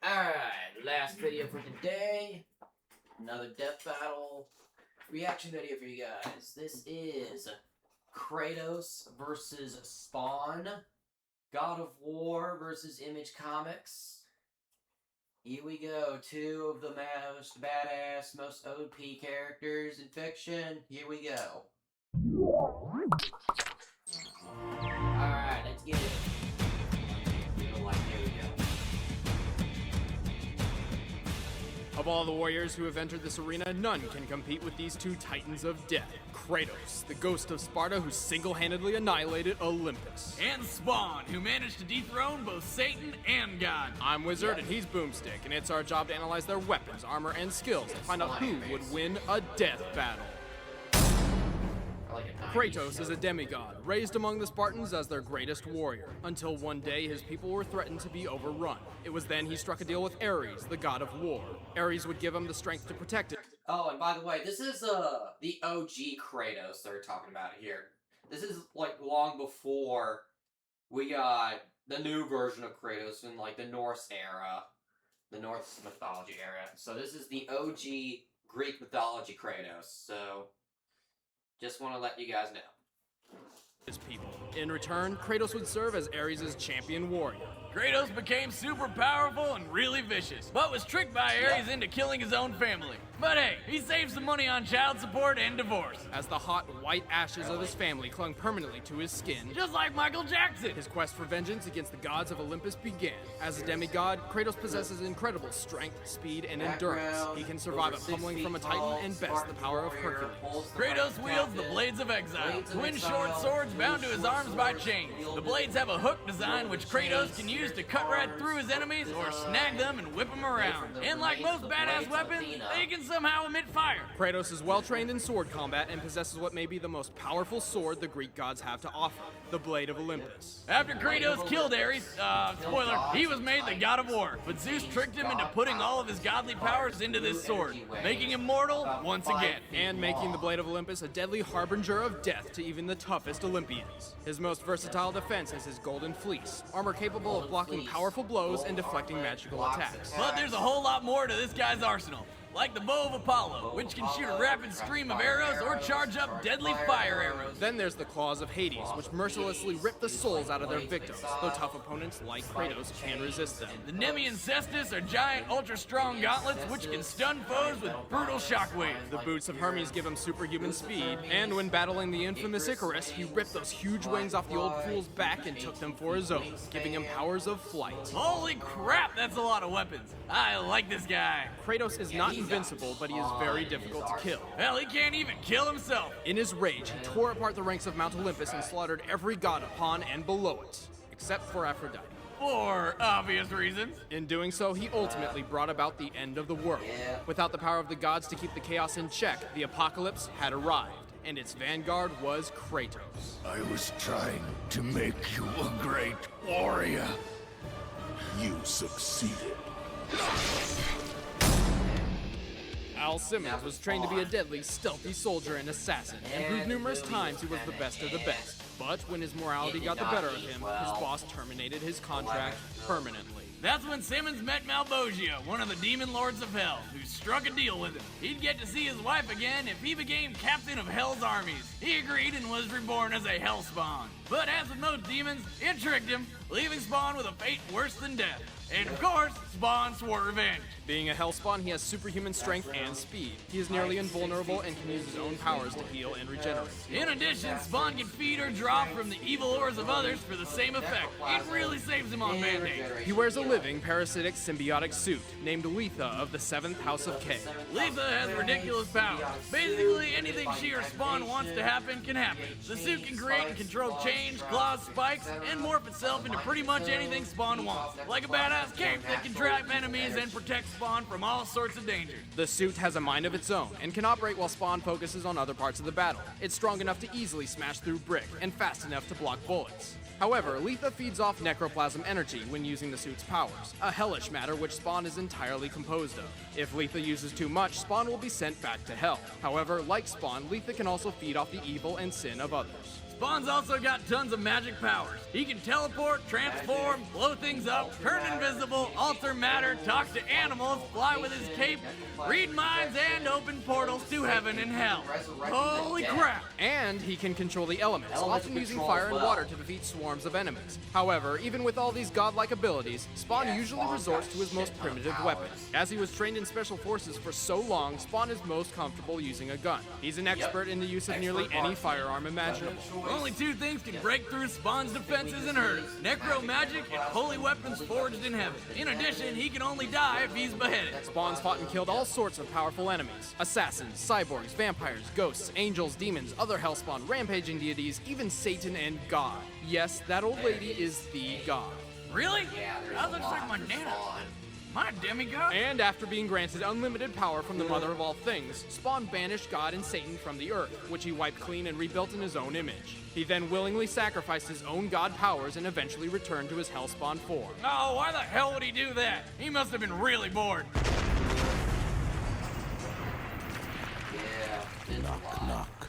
Alright, last video for today. Another death battle reaction video for you guys. This is Kratos versus Spawn. God of War versus Image Comics. Here we go. Two of the most badass, most OP characters in fiction. Here we go. Alright, let's get it. Of all the warriors who have entered this arena, none can compete with these two titans of death. Kratos, the ghost of Sparta who single-handedly annihilated Olympus. And Spawn, who managed to dethrone both Satan and God. I'm Wizard and he's Boomstick, and it's our job to analyze their weapons, armor, and skills to find out who would win a death battle. Kratos is a demigod, raised among the Spartans as their greatest warrior, until one day his people were threatened to be overrun. It was then he struck a deal with Ares, the god of war. Ares would give him the strength to protect it. Oh, and by the way, this is the OG Kratos they're talking about here. This is like long before we got the new version of Kratos in like the Norse era, the Norse mythology era. So this is the OG Greek mythology Kratos. So just want to let you guys know. His people. In return, Kratos would serve as Ares' champion warrior. Kratos became super powerful and really vicious, but was tricked by Ares into killing his own family. But hey, he saved some money on child support and divorce. As the hot, white ashes of his family clung permanently to his skin, Just like Michael Jackson. his quest for vengeance against the gods of Olympus began. As a demigod, Kratos possesses incredible strength, speed, and endurance. He can survive a pummeling from a titan and best the power of Hercules. Kratos wields the Blades of Exile, twin short swords bound to his arms by chains. The blades have a hook design which Kratos can use to cut right through his enemies or snag them and whip them around. And like most badass weapons, they can somehow emit fire. Kratos is well trained in sword combat and possesses what may be the most powerful sword the Greek gods have to offer, the Blade of Olympus. After Kratos killed Ares, spoiler, he was made the god of war. But Zeus tricked him into putting all of his godly powers into this sword, making him mortal once again. And making the Blade of Olympus a deadly harbinger of death to even the toughest Olympians. His most versatile defense is his golden fleece, armor capable of blocking powerful blows and deflecting magical attacks. But there's a whole lot more to this guy's arsenal. Like the bow of Apollo, which can shoot a rapid stream of arrows or charge up deadly fire arrows. Then there's the claws of Hades, which mercilessly rip the souls out of their victims, though tough opponents like Kratos can resist them. The Nemean Cestus are giant, ultra-strong gauntlets which can stun foes with brutal shockwaves. The boots of Hermes give him superhuman speed, and when battling the infamous Icarus, he ripped those huge wings off the old fool's back and took them for his own, giving him powers of flight. Holy crap, that's a lot of weapons. I like this guy. Kratos is not invincible, but he is very difficult to kill. Hell, he can't even kill himself. In his rage, he tore apart the ranks of Mount Olympus and slaughtered every god upon and below it, except for Aphrodite. For obvious reasons. In doing so, he ultimately brought about the end of the world. Without the power of the gods to keep the chaos in check, the apocalypse had arrived, and its vanguard was Kratos. I was trying to make you a great warrior. You succeeded. Al Simmons was trained to be a deadly, stealthy soldier and assassin, and proved numerous times he was the best of the best. But when his morality got the better of him, his boss terminated his contract permanently. That's when Simmons met Malbogia, one of the demon lords of hell, who struck a deal with him. He'd get to see his wife again if he became captain of Hell's armies. He agreed and was reborn as a Hellspawn. But as with most demons, it tricked him, leaving Spawn with a fate worse than death. And of course, Spawn swore revenge. Being a Hellspawn, he has superhuman strength and speed. He is nearly invulnerable and can use his own powers to heal and regenerate. In addition, Spawn can feed or draw from the evil ores of others for the same effect. It really saves him on band-aids. He wears a living, parasitic, symbiotic suit, named Letha of the 7th House of K. Letha has ridiculous powers. Basically, anything she or Spawn wants to happen can happen. The suit can create and control change, claws, spikes, and morph itself into pretty much anything Spawn wants. Like a badass cape that can trap enemies and protect Spawn from all sorts of dangers. The suit has a mind of its own and can operate while Spawn focuses on other parts of the battle. It's strong enough to easily smash through brick and fast enough to block bullets. However, Letha feeds off necroplasm energy when using the suit's powers, a hellish matter which Spawn is entirely composed of. If Letha uses too much, Spawn will be sent back to hell. However, like Spawn, Letha can also feed off the evil and sin of others. Spawn's also got tons of magic powers. He can teleport, transform, blow things up, turn invisible, all alter matter, talk to animals, fly with his cape, read minds, and open portals to heaven and hell. Holy crap! And he can control the elements, often using fire and water to defeat swarms of enemies. However, even with all these godlike abilities, Spawn usually resorts to his most primitive weapon. As he was trained in special forces for so long, Spawn is most comfortable using a gun. He's an expert in the use of nearly any firearm imaginable. Only two things can break through Spawn's defenses and hurt us: necro magic and holy weapons forged in heaven. In addition, he can only die if he's beheaded. Spawn's fought and killed all sorts of powerful enemies: assassins, cyborgs, vampires, ghosts, angels, demons, other hellspawn, rampaging deities, even Satan and God. Yes, that old lady is the God. Really? That looks like my nana. My demigod? And after being granted unlimited power from the mother of all things, Spawn banished God and Satan from the earth, which he wiped clean and rebuilt in his own image. He then willingly sacrificed his own god powers and eventually returned to his hellspawn form. Oh, why the hell would he do that? He must have been really bored. Knock.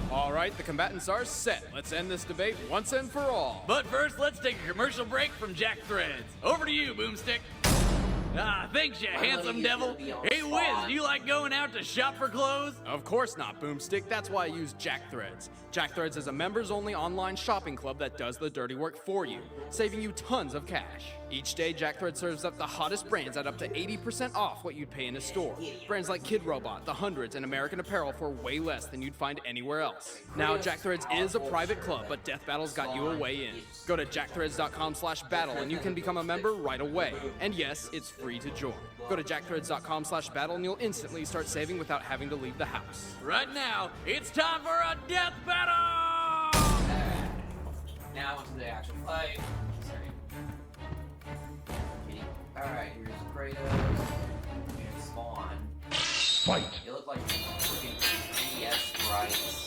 Alright, the combatants are set. Let's end this debate once and for all. But first, let's take a commercial break from Jack Threads. Over to you, Boomstick. Ah, thanks, you handsome devil. Hey, Wiz, do you like going out to shop for clothes? Of course not, Boomstick. That's why I use Jack Threads. Jack Threads is a members-only online shopping club that does the dirty work for you, saving you tons of cash. Each day, Jack Threads serves up the hottest brands at up to 80% off what you'd pay in a store. Brands like Kid Robot, The Hundreds, and American Apparel for way less than you'd find anywhere else. Now, Jack Threads is a private club, but Death Battle's got you a way in. Go to jackthreads.com/battle and you can become a member right away. And yes, it's free to join. Go to jackthreads.com/battle and you'll instantly start saving without having to leave the house. Right now, it's time for a death battle! Now onto the actual fight. Sorry. Alright, here's Kratos. Here's Spawn. Fight. You look like freaking NES sprites.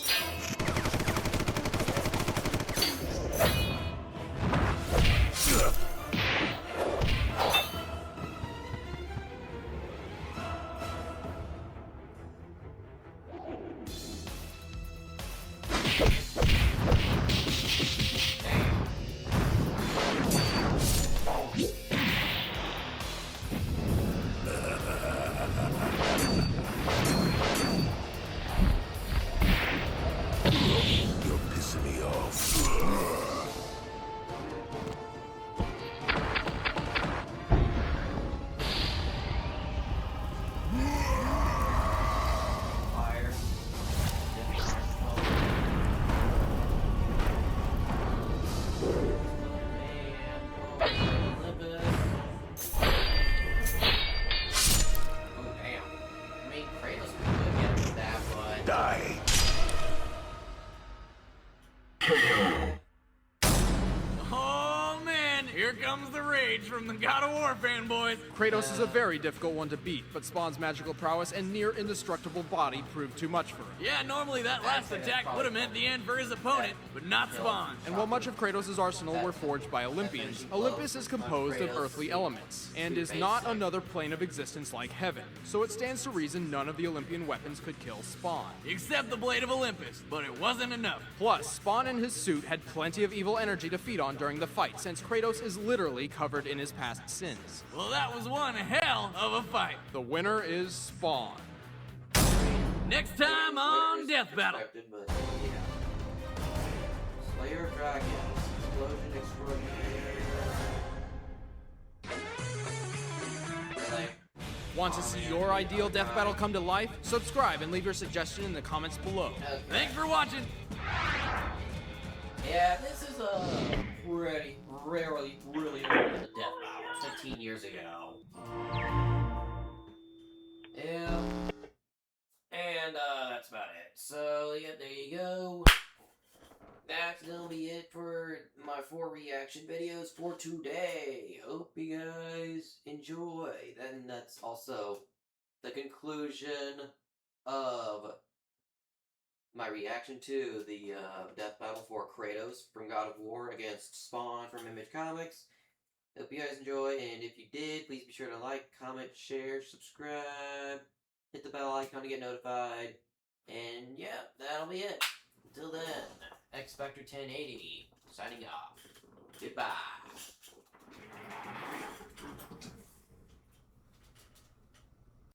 You're pissing me off. Fire. Olympus. Oh, damn. I mean, Kratos could get with that, but... Die. Oh man, here comes the rage from the God of War fanboys. Kratos is a very difficult one to beat, but Spawn's magical prowess and near indestructible body proved too much for him. Yeah, normally that last attack would have meant the end for his opponent, but not Spawn. And while much of Kratos' arsenal were forged by Olympians, Olympus is composed of earthly elements, and is not another plane of existence like heaven. So it stands to reason none of the Olympian weapons could kill Spawn. Except the Blade of Olympus, but it wasn't enough. Plus, Spawn and his suit had plenty of evil energy to feed on during the fight, since Kratos is literally covered in his past sins. Well, that was one hell of a fight. The winner is Spawn. Next time on Death Battle. But, yeah. Slayer of Dragons. Explosion extraordinaire. Really? Want to see your ideal death battle come to life? Subscribe and leave your suggestion in the comments below. Okay. Thanks for watching. Yeah, this is a pretty, really old death battle. 15 years ago. Yeah. And, that's about it. So, yeah, there you go. That's gonna be it for my 4 reaction videos for today. Hope you guys enjoy. And that's also the conclusion of my reaction to the death battle for Kratos from God of War against Spawn from Image Comics. Hope you guys enjoy, and if you did, please be sure to like, comment, share, subscribe, hit the bell icon to get notified, and yeah, that'll be it. Until then, X Factor 1080, signing off. Goodbye.